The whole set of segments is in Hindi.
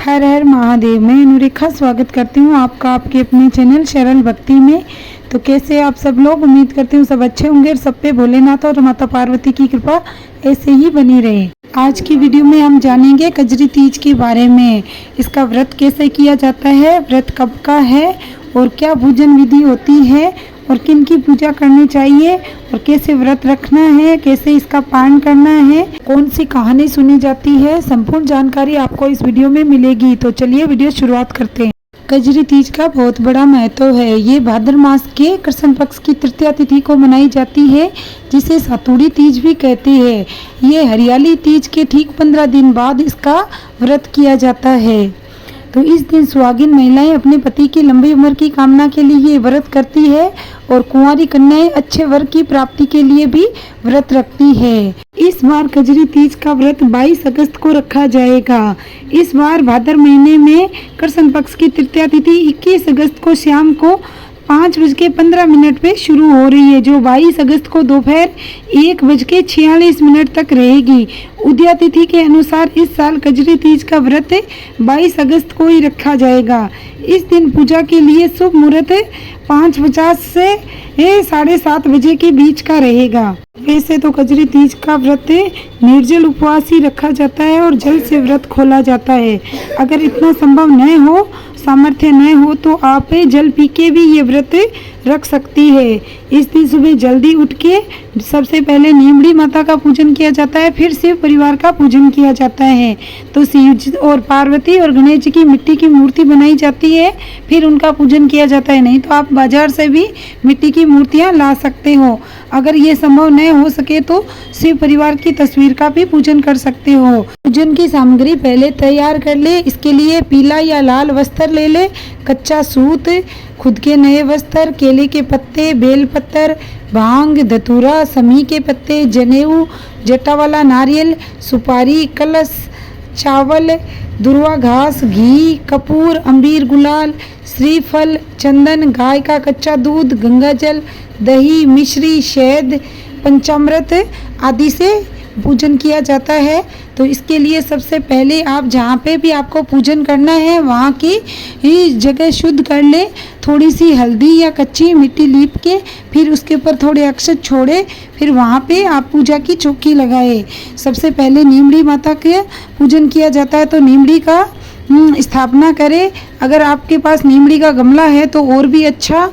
हर हर महादेव। मैं अनुरेखा स्वागत करती हूँ आपका आपके अपने चैनल शरण भक्ति में। तो कैसे आप सब लोग, उम्मीद करती हूँ सब अच्छे होंगे और सब पे भोलेनाथ और माता पार्वती की कृपा ऐसे ही बनी रहे। आज की वीडियो में हम जानेंगे कजरी तीज के बारे में। इसका व्रत कैसे किया जाता है, व्रत कब का है और क्या पूजन विधि होती है और किन की पूजा करनी चाहिए और कैसे व्रत रखना है, कैसे इसका पालन करना है, कौन सी कहानी सुनी जाती है, संपूर्ण जानकारी आपको इस वीडियो में मिलेगी। तो चलिए वीडियो शुरुआत करते हैं। कजरी तीज का बहुत बड़ा महत्व है। ये भाद्र मास के कृष्ण पक्ष की तृतीया तिथि को मनाई जाती है, जिसे सातुड़ी तीज भी कहते हैं। ये हरियाली तीज के ठीक 15 दिन बाद इसका व्रत किया जाता है। तो इस दिन सुहागिन महिलाएं अपने पति की लंबी उम्र की कामना के लिए ये व्रत करती है और कुंवारी कन्याएं अच्छे वर की प्राप्ति के लिए भी व्रत रखती है। इस बार कजरी तीज का व्रत 22 अगस्त को रखा जाएगा। इस बार भाद्र महीने में कृष्ण पक्ष की तृतीया तिथि 21 अगस्त को शाम को 5:15 पे शुरू हो रही है, जो 22 अगस्त को दोपहर 1:46 तक रहेगी। उदया तिथि के अनुसार इस साल कजरी तीज का व्रत 22 अगस्त को ही रखा जाएगा। इस दिन पूजा के लिए शुभ मुहूर्त 5:50 से 7:30 बजे के बीच का रहेगा। वैसे तो कजरी तीज का व्रत निर्जल उपवास ही रखा जाता है और जल से व्रत खोला जाता है। अगर इतना संभव न हो, सामर्थ्य न हो, तो आप जल पी के भी ये व्रत रख सकती है। इस दिन सुबह जल्दी उठ के सबसे पहले नीमड़ी माता का पूजन किया जाता है, फिर शिव परिवार का पूजन किया जाता है। तो शिव और पार्वती और गणेश जी की मिट्टी की मूर्ति बनाई जाती है, फिर उनका पूजन किया जाता है। नहीं तो आप बाजार से भी मिट्टी की मूर्तियां ला सकते हो। अगर ये संभव न हो सके तो शिव परिवार की तस्वीर का भी पूजन कर सकते हो। पूजन की सामग्री पहले तैयार कर ले। इसके लिए पीला या लाल वस्त्र ले ले, कच्चा सूत, खुद के नए वस्त्र, केले के पत्ते, बेल पत्तर, भांग, धतूरा, समी के पत्ते, जनेऊ, जटा वाला नारियल, सुपारी, कलश, चावल, दुर्वा घास, घी, कपूर, अम्बीर, गुलाल, श्रीफल, चंदन, गाय का कच्चा दूध, गंगा जल, दही, मिश्री, शहद, पंचामृत आदि से पूजन किया जाता है। तो इसके लिए सबसे पहले आप जहाँ पे भी आपको पूजन करना है वहाँ की जगह शुद्ध कर ले। थोड़ी सी हल्दी या कच्ची मिट्टी लीप के फिर उसके ऊपर थोड़े अक्षत छोड़े, फिर वहाँ पे आप पूजा की चौकी लगाए। सबसे पहले नीमड़ी माता के पूजन किया जाता है, तो नीमड़ी का स्थापना करें। अगर आपके पास नीमड़ी का गमला है तो और भी अच्छा,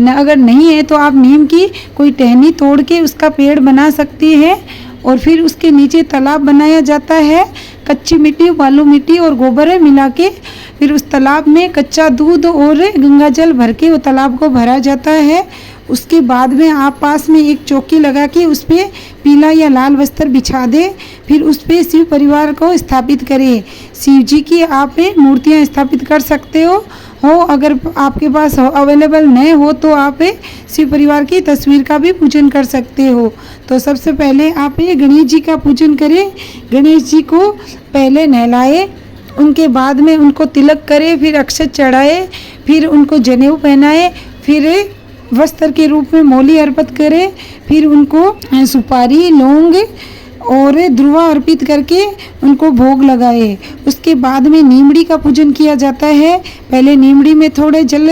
अगर नहीं है तो आप नीम की कोई टहनी तोड़ के उसका पेड़ बना सकती है। और फिर उसके नीचे तालाब बनाया जाता है। कच्ची मिट्टी, बालू मिट्टी और गोबर मिला के फिर उस तालाब में कच्चा दूध और गंगा जल भर के वो तालाब को भरा जाता है। उसके बाद में आप पास में एक चौकी लगा के उस पर पीला या लाल वस्त्र बिछा दे, फिर उस पर शिव परिवार को स्थापित करें। शिव जी की आप मूर्तियां स्थापित कर सकते हो। अगर आपके पास अवेलेबल नहीं हो तो आप शिव परिवार की तस्वीर का भी पूजन कर सकते हो। तो सबसे पहले आप गणेश जी का पूजन करें। गणेश जी को पहले नहलाए, उनके बाद में उनको तिलक करे, फिर अक्षत चढ़ाए, फिर उनको जनेऊ पहनाए, फिर वस्त्र के रूप में मौली अर्पित करे, फिर उनको सुपारी, लौंग और ध्रुवा अर्पित करके उनको भोग लगाए। उसके बाद में नीमड़ी का पूजन किया जाता है। पहले नीमड़ी में थोड़े जल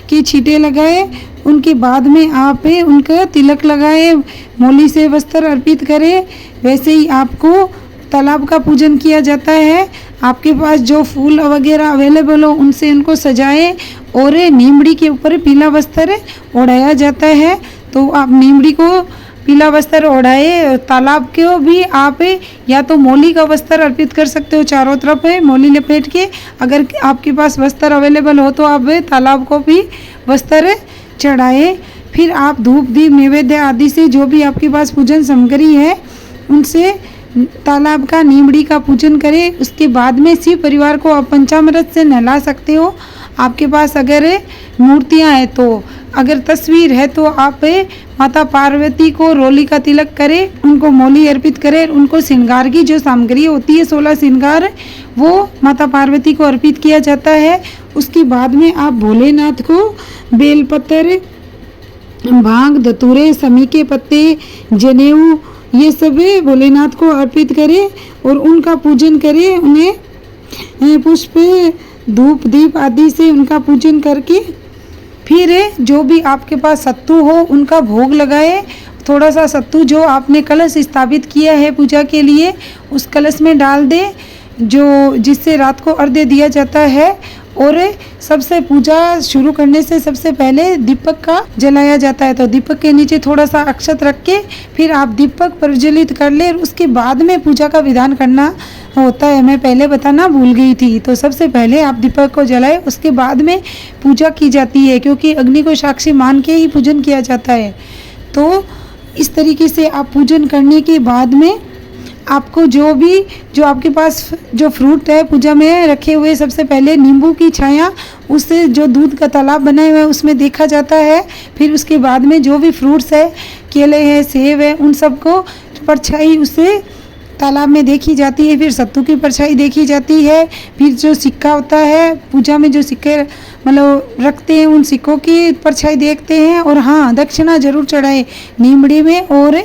के छींटे लगाए, उनके बाद में आप उनका तिलक लगाए, मौली से वस्त्र अर्पित करें। वैसे ही आपको तालाब का पूजन किया जाता है। आपके पास जो फूल वगैरह अवेलेबल हो उनसे उनको सजाए और नीमड़ी के ऊपर पीला वस्त्र ओढ़ाया जाता है। तो आप नीमड़ी को पीला वस्त्र ओढ़ाए। तालाब को भी आप या तो मौली का वस्त्र अर्पित कर सकते हो, चारों तरफ मौली लपेट के। अगर आपके पास वस्त्र अवेलेबल हो तो आप तालाब को भी वस्त्र चढ़ाए। फिर आप धूप दीप नैवेद्य आदि से जो भी आपके पास पूजन सामग्री है उनसे तालाब का नीमड़ी का पूजन करें। उसके बाद में शिव परिवार को आप पंचामृत से नहला सकते हो। आपके पास अगर मूर्तियां हैं तो, अगर तस्वीर है तो आप माता पार्वती को रोली का तिलक करें, उनको मौली अर्पित करें। उनको श्रृंगार की जो सामग्री होती है 16 श्रृंगार, वो माता पार्वती को अर्पित किया जाता है। उसके बाद में आप भोलेनाथ को बेलपत्र, भांग, धतूरे, समी के पत्ते, जनेऊ, ये सब भोलेनाथ को अर्पित करें और उनका पूजन करें। उन्हें पुष्प धूप दीप आदि से उनका पूजन करके फिर जो भी आपके पास सत्तू हो उनका भोग लगाए। थोड़ा सा सत्तू जो आपने कलश स्थापित किया है पूजा के लिए उस कलश में डाल दे, जो जिससे रात को अर्घ्य दिया जाता है। और सबसे पूजा शुरू करने से सबसे पहले दीपक का जलाया जाता है, तो दीपक के नीचे थोड़ा सा अक्षत रख के फिर आप दीपक प्रज्वलित कर ले। उसके बाद में पूजा का विधान करना होता है, मैं पहले बताना भूल गई थी। तो सबसे पहले आप दीपक को जलाए, उसके बाद में पूजा की जाती है, क्योंकि अग्नि को साक्षी मान के ही पूजन किया जाता है। तो इस तरीके से आप पूजन करने के बाद में आपको जो आपके पास जो फ्रूट है पूजा में रखे हुए, सबसे पहले नींबू की छाया उससे जो दूध का तालाब बनाए हुए है उसमें देखा जाता है। फिर उसके बाद में जो भी फ्रूट्स है, केले हैं, सेब है, उन सबको परछाई उससे तालाब में देखी जाती है। फिर सत्तू की परछाई देखी जाती है। फिर जो सिक्का होता है पूजा में, जो सिक्के मतलब रखते हैं, उन सिक्कों की परछाई देखते हैं। और हाँ, दक्षिणा जरूर चढ़ाए नीमड़ी में और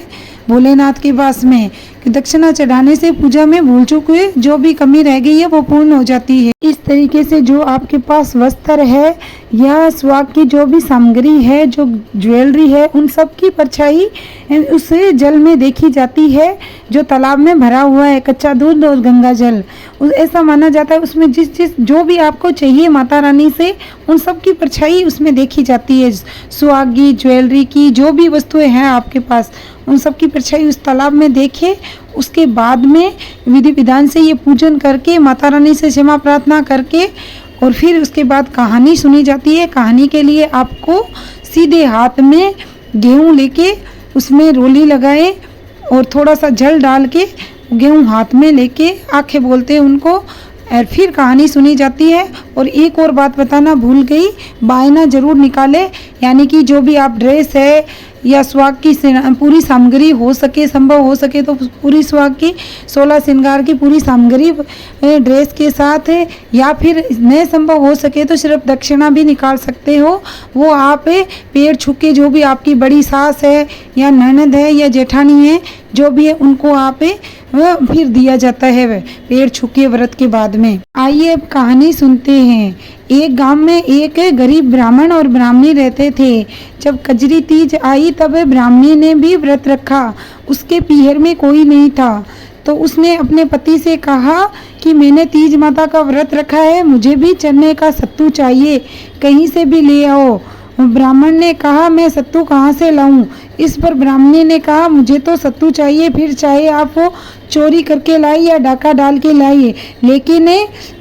भोलेनाथ के पास में, कि दक्षिणा चढ़ाने से पूजा में भूल चूक हुई जो भी कमी रह गई है वो पूर्ण हो जाती है। इस तरीके से जो आपके पास वस्त्र है या सुहाग की जो भी सामग्री है, जो ज्वेलरी है, उन सब की परछाई उसे जल में देखी जाती है जो तालाब में भरा हुआ है, कच्चा दूध और गंगा जल। ऐसा माना जाता है उसमें जिस जो भी आपको चाहिए माता रानी से, उन सब की परछाई उसमें देखी जाती है। सुहाग की, ज्वेलरी की, जो भी वस्तुएं हैं आपके पास, उन सब की परछाई उस तालाब में देखे। उसके बाद में विधि विधान से ये पूजन करके माता रानी से क्षमा प्रार्थना करके और फिर उसके बाद कहानी सुनी जाती है। कहानी के लिए आपको सीधे हाथ में गेहूँ लेके उसमें रोली लगाए और थोड़ा सा जल डाल के गेहूँ हाथ में लेके आंखें बोलते हैं उनको, और फिर कहानी सुनी जाती है। और एक और बात बताना भूल गई, बायना जरूर निकाले, यानी कि जो भी आप ड्रेस है या सुहाग की पूरी सामग्री हो सके, संभव हो सके तो पूरी सुहाग की 16 श्रृंगार की पूरी सामग्री ड्रेस के साथ है, या फिर नहीं संभव हो सके तो सिर्फ दक्षिणा भी निकाल सकते हो। वो आप पैर छू के, जो भी आपकी बड़ी सास है या ननद है या जेठानी है, जो भी है उनको आप फिर दिया जाता है वह पैर छू के व्रत के बाद में। आइए अब कहानी सुनते हैं। एक गांव में एक गरीब ब्राह्मण और ब्राह्मणी रहते थे। जब कजरी तीज आई तब ब्राह्मणी ने भी व्रत रखा। उसके पीहर में कोई नहीं था, तो उसने अपने पति से कहा कि मैंने तीज माता का व्रत रखा है, मुझे भी चने का सत्तू चाहिए, कहीं से भी ले आओ। ब्राह्मण ने कहा, मैं सत्तू कहाँ से लाऊं? इस पर ब्राह्मणी ने कहा, मुझे तो सत्तू चाहिए, फिर चाहे आप वो चोरी करके लाई या डाका डाल के लाइए, लेकिन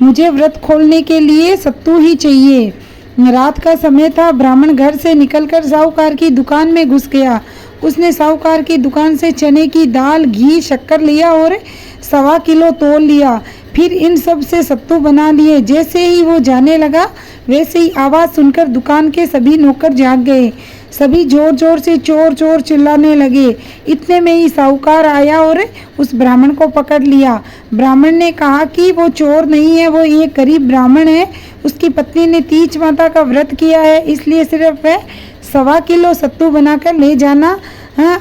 मुझे व्रत खोलने के लिए सत्तू ही चाहिए। रात का समय था। ब्राह्मण घर से निकलकर साहूकार की दुकान में घुस गया। उसने साहूकार की दुकान से चने की दाल, घी, शक्कर लिया और 1.25 किलो तोल लिया। फिर इन सब से सत्तू बना लिए। जैसे ही वो जाने लगा वैसे ही आवाज़ सुनकर दुकान के सभी नौकर जाग गए। सभी जोर जोर से चोर चोर चिल्लाने लगे। इतने में ही साहूकार आया और उस ब्राह्मण को पकड़ लिया। ब्राह्मण ने कहा कि वो चोर नहीं है, वो एक गरीब ब्राह्मण है, उसकी पत्नी ने तीज माता का व्रत किया है, इसलिए सिर्फ 1.25 किलो सत्तू बनाकर ले जाना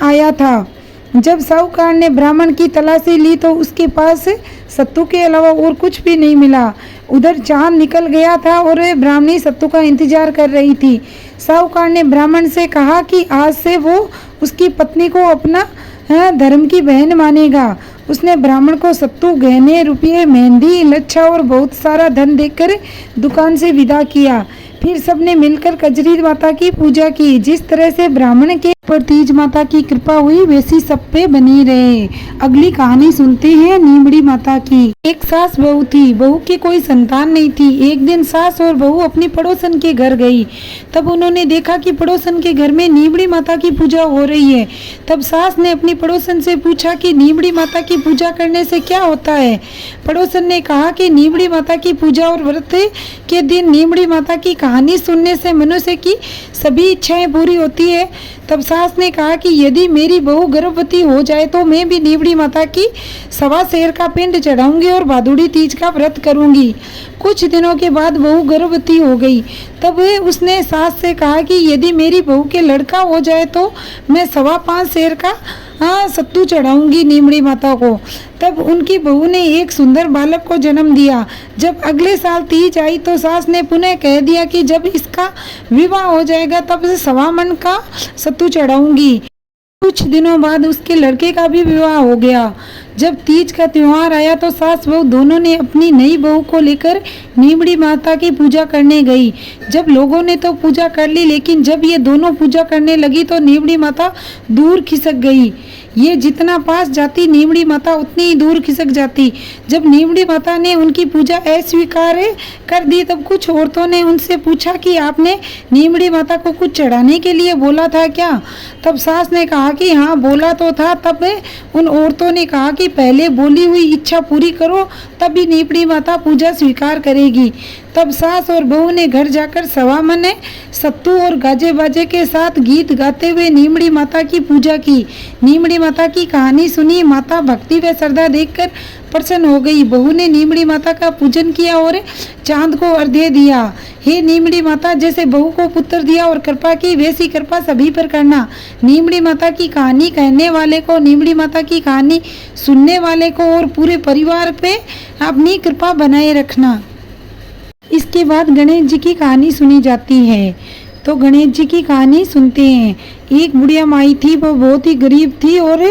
आया था। जब साहूकार ने ब्राह्मण की तलाशी ली तो उसके पास सत्तू के अलावा और कुछ भी नहीं मिला। उधर चांद निकल गया था और ब्राह्मणी सत्तू का इंतजार कर रही थी। साहूकार ने ब्राह्मण से कहा कि आज से वो उसकी पत्नी को अपना धर्म की बहन मानेगा। उसने ब्राह्मण को सत्तू, गहने, रुपये, मेहंदी, लच्छा और बहुत सारा धन देकर दुकान से विदा किया। फिर सबने मिलकर कजरी माता की पूजा की। जिस तरह से ब्राह्मण के पर तीज माता की कृपा हुई वैसी सब पे बनी रहे। अगली कहानी सुनते हैं नीमड़ी माता की। एक सास बहू थी। बहू की कोई संतान नहीं थी। एक दिन सास और बहू अपनी पड़ोसन के घर गई। तब उन्होंने देखा कि पड़ोसन के घर में नीमड़ी माता की पूजा हो रही है। तब सास ने अपनी पड़ोसन से पूछा कि नीमड़ी माता की पूजा करने से क्या होता है। पड़ोसन ने कहा कि नीमड़ी माता की पूजा और व्रत के दिन नीमड़ी माता की कहानी सुनने से मनुष्य की सभी इच्छाएं पूरी होती है। तब सास ने कहा कि यदि मेरी बहू गर्भवती हो जाए तो मैं भी नीमड़ी माता की 1.25 सेर का पिंड चढ़ाऊंगी और भादुड़ी तीज का व्रत करूंगी। कुछ दिनों के बाद बहू गर्भवती हो गई। तब उसने सास से कहा कि यदि मेरी बहू के लड़का हो जाए तो मैं 5.25 सेर का हाँ सत्तू चढ़ाऊंगी नीमड़ी माता को। तब उनकी बहू ने एक सुंदर बालक को जन्म दिया। जब अगले साल तीज आई तो सास ने पुनः कह दिया कि जब इसका विवाह हो जाएगा तब से 1.25 मन का सत्तू चढ़ाऊंगी। कुछ दिनों बाद उसके लड़के का भी विवाह हो गया। जब तीज का त्योहार आया तो सास बहू दोनों ने अपनी नई बहू को लेकर नीमड़ी माता की पूजा करने गई। जब लोगों ने तो पूजा कर ली, लेकिन जब ये दोनों पूजा करने लगी तो नीमड़ी माता दूर खिसक गई। ये जितना पास जाती नीमड़ी माता उतनी ही दूर खिसक जाती। जब नीमड़ी माता ने उनकी पूजा अस्वीकार कर दी तब कुछ औरतों ने उनसे पूछा कि आपने नीमड़ी माता को कुछ चढ़ाने के लिए बोला था क्या? तब सास ने कहा कि हाँ बोला तो था। तब उन औरतों ने कहा कि पहले बोली हुई इच्छा पूरी करो तभी नीमड़ी माता पूजा स्वीकार करेगी। तब सास और बहू ने घर जाकर 1.25 मन सत्तू और गाजे बाजे के साथ गीत गाते हुए नीमड़ी माता की पूजा की। नीमड़ी माता की कहानी सुनी। माता भक्ति व श्रद्धा देखकर प्रसन्न हो गई। बहू ने नीमड़ी माता का पूजन किया और चांद को अर्घ्य दिया। हे नीमड़ी माता, जैसे बहू को पुत्र दिया और कृपा की वैसी कृपा सभी पर करना। नीमड़ी माता की कहानी कहने वाले को, नीमड़ी माता की कहानी सुनने वाले को और पूरे परिवार पे अपनी कृपा बनाए रखना। इसके बाद गणेश जी की कहानी सुनी जाती है। तो गणेश जी की कहानी सुनते हैं। एक बुढ़िया माई थी, वो बहुत ही गरीब थी और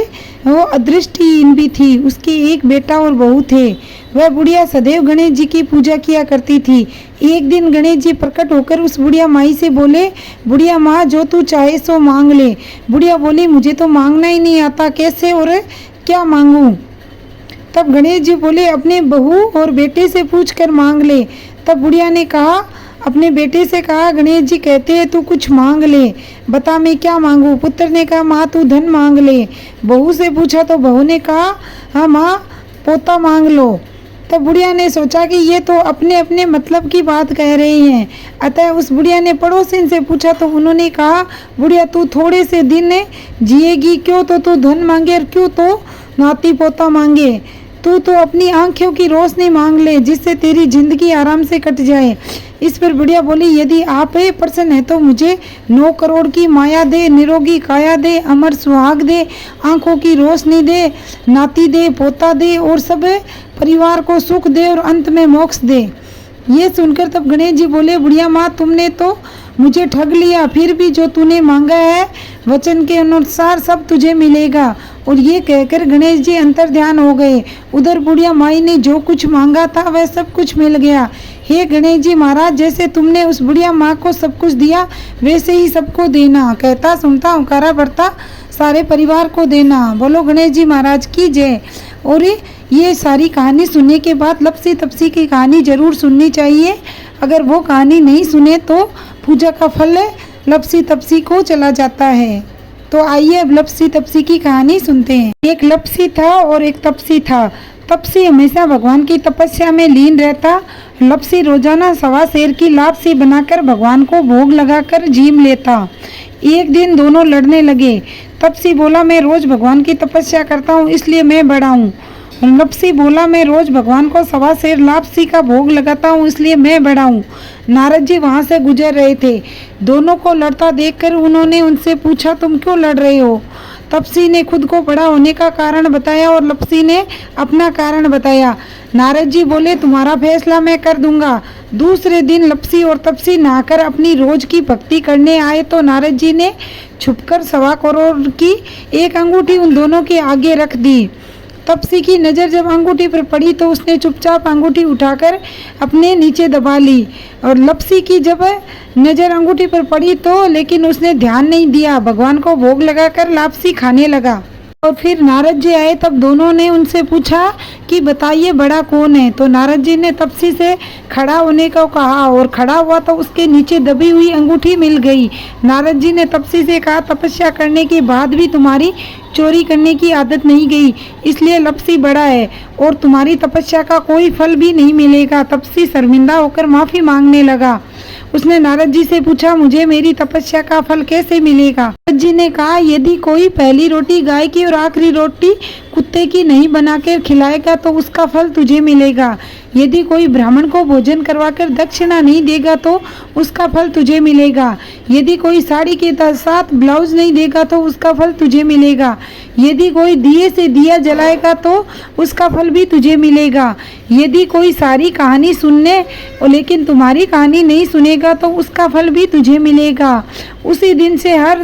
वो अदृष्टिहीन भी थी। उसके एक बेटा और बहू थे। वह बुढ़िया सदैव गणेश जी की पूजा किया करती थी। एक दिन गणेश जी प्रकट होकर उस बुढ़िया माई से बोले, बुढ़िया माँ जो तू चाहे सो मांग ले। बुढ़िया बोली, मुझे तो मांगना ही नहीं आता, कैसे और क्या मांगूं? तब गणेश जी बोले, अपने बहू और बेटे से पूछ कर मांग ले। तब बुढ़िया ने कहा, अपने बेटे से कहा, गणेश जी कहते हैं तू कुछ मांग ले, बता मैं क्या मांगू? पुत्र ने कहा, माँ तू धन मांग ले। बहू से पूछा तो बहू ने कहा, हाँ माँ पोता मांग लो। तब बुढ़िया ने सोचा कि ये तो अपने अपने मतलब की बात कह रहे हैं। अतः उस बुढ़िया ने पड़ोसिन से पूछा तो उन्होंने कहा, बुढ़िया तू थोड़े से दिन जिएगी, क्यों तो तू धन मांगे और क्यों तो नाती पोता मांगे। तू तो अपनी आंखों की रोशनी मांग ले जिससे तेरी जिंदगी आराम से कट जाए। इस पर बुढ़िया बोली, यदि आप प्रसन्न है तो मुझे 9 करोड़ की माया दे, निरोगी काया दे, अमर सुहाग दे, आंखों की रोशनी दे, नाती दे, पोता दे और सब परिवार को सुख दे और अंत में मोक्ष दे। ये सुनकर तब गणेश जी बोले, बुढ़िया माँ तुमने तो मुझे ठग लिया, फिर भी जो तूने मांगा है वचन के अनुसार सब तुझे मिलेगा। और ये कहकर गणेश जी अंतर ध्यान हो गए। उधर बुढ़िया माई ने जो कुछ मांगा था वह सब कुछ मिल गया। हे गणेश जी महाराज, जैसे तुमने उस बुढ़िया माँ को सब कुछ दिया वैसे ही सबको देना। कहता सुनता हुंकारा भरता सारे परिवार को देना। बोलो गणेश जी महाराज की जय। और ये सारी कहानी सुनने के बाद लपसी तपसी की कहानी जरूर सुननी चाहिए। अगर वो कहानी नहीं सुने तो पूजा का फल लपसी तपसी को चला जाता है। तो आइए अब लपसी तपसी की कहानी सुनते हैं। एक लपसी था और एक तपसी था। तपसी हमेशा भगवान की तपस्या में लीन रहता। लपसी रोजाना 1.25 सेर की लापसी बनाकर भगवान को भोग लगाकर जीम लेता। एक दिन दोनों लड़ने लगे। तपसी बोला, मैं रोज भगवान की तपस्या करता हूँ इसलिए मैं बड़ा हूँ। लपसी बोला, मैं रोज भगवान को 1.25 सेर लापसी का भोग लगाता हूँ इसलिए मैं बड़ा हूँ। नारद जी वहाँ से गुजर रहे थे। दोनों को लड़ता देखकर उन्होंने उनसे पूछा, तुम क्यों लड़ रहे हो? तपसी ने खुद को बड़ा होने का कारण बताया और लपसी ने अपना कारण बताया। नारद जी बोले, तुम्हारा फैसला मैं कर दूंगा। दूसरे दिन लपसी और तपसी नहाकर अपनी रोज की भक्ति करने आए तो नारद जी ने छुपकर 1.25 करोड़ की एक अंगूठी उन दोनों के आगे रख दी। तपसी की नज़र जब अंगूठी पर पड़ी तो उसने चुपचाप अंगूठी उठाकर अपने नीचे दबा ली। और लपसी की जब नज़र अंगूठी पर पड़ी तो लेकिन उसने ध्यान नहीं दिया, भगवान को भोग लगाकर लापसी खाने लगा। और फिर नारद जी आए तब दोनों ने उनसे पूछा कि बताइए बड़ा कौन है? तो नारद जी ने तपसी से खड़ा होने को कहा और खड़ा हुआ तो उसके नीचे दबी हुई अंगूठी मिल गई। नारद जी ने तपसी से कहा, तपस्या करने के बाद भी तुम्हारी चोरी करने की आदत नहीं गई, इसलिए लपसी बड़ा है और तुम्हारी तपस्या का कोई फल भी नहीं मिलेगा। तपसी शर्मिंदा होकर माफ़ी मांगने लगा। उसने नारद जी से पूछा, मुझे मेरी तपस्या का फल कैसे मिलेगा? नारद जी ने कहा, यदि कोई पहली रोटी गाय की और आखिरी रोटी कुत्ते की नहीं बनाकर खिलाएगा तो उसका फल तुझे मिलेगा। यदि कोई ब्राह्मण को भोजन करवाकर दक्षिणा नहीं देगा तो उसका फल तुझे मिलेगा। यदि कोई साड़ी के साथ ब्लाउज नहीं देगा तो उसका फल तुझे मिलेगा। यदि कोई दिए से दिया जलाएगा तो उसका फल भी तुझे मिलेगा। यदि कोई सारी कहानी सुनने लेकिन तुम्हारी कहानी नहीं सुनेगा तो उसका फल भी तुझे मिलेगा। उसी दिन से हर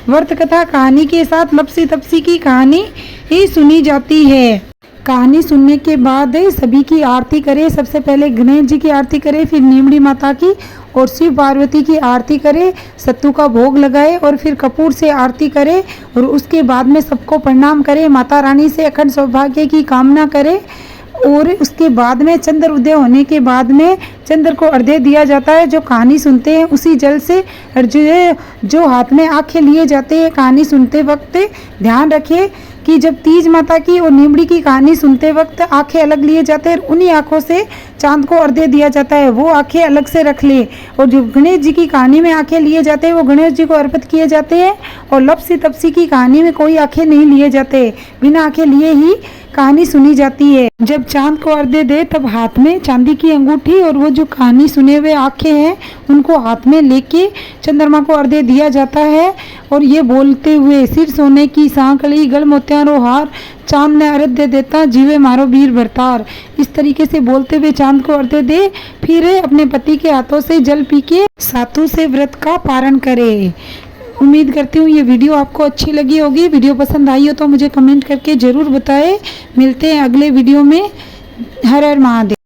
व्रत कथा कहानी के साथ लपसी तपसी की कहानी ही सुनी जाती है। कहानी सुनने के बाद सभी की आरती करें। सबसे पहले गणेश जी की आरती करें, फिर नीमड़ी माता की और शिव पार्वती की आरती करें, सत्तू का भोग लगाए और फिर कपूर से आरती करें और उसके बाद में सबको प्रणाम करें। माता रानी से अखंड सौभाग्य की कामना करें और उसके बाद में चंद्र उदय होने के बाद में चंद्र को अर्घ्य दिया जाता है। जो कहानी सुनते हैं उसी जल से जो हाथ में आंखें लिए जाते हैं कहानी सुनते वक्त ध्यान रखें कि जब तीज माता की और नीमड़ी की कहानी सुनते वक्त आंखें अलग लिए जाते हैं, उन्हीं आंखों से चांद को अर्घ्य दिया जाता है, वो आंखें अलग से रख ले। और जो गणेश जी की कहानी में आंखें लिए जाते हैं वो गणेश जी को अर्पित किए जाते हैं और लपसी तपसी की कहानी में कोई आंखें नहीं लिए जाते, बिना आंखें लिए ही कहानी सुनी जाती है। जब चांद को अर्घ्य दे तब हाथ में चांदी की अंगूठी और वो जो कहानी सुने हुए आंखें हैं उनको हाथ में लेके चंद्रमा को अर्घ्य दिया जाता है और ये बोलते हुए सिर सोने की सांकली गल मोतियारो हार चांद ने अर्घ्य देता जीवे मारो वीर भरतार। इस तरीके से बोलते हुए चांद को अर्घ्य दे, फिर अपने पति के हाथों से जल पी के सातों से व्रत का पारण करे। उम्मीद करती हूँ ये वीडियो आपको अच्छी लगी होगी। वीडियो पसंद आई हो तो मुझे कमेंट करके ज़रूर बताएं। मिलते हैं अगले वीडियो में। हर हर महादेव।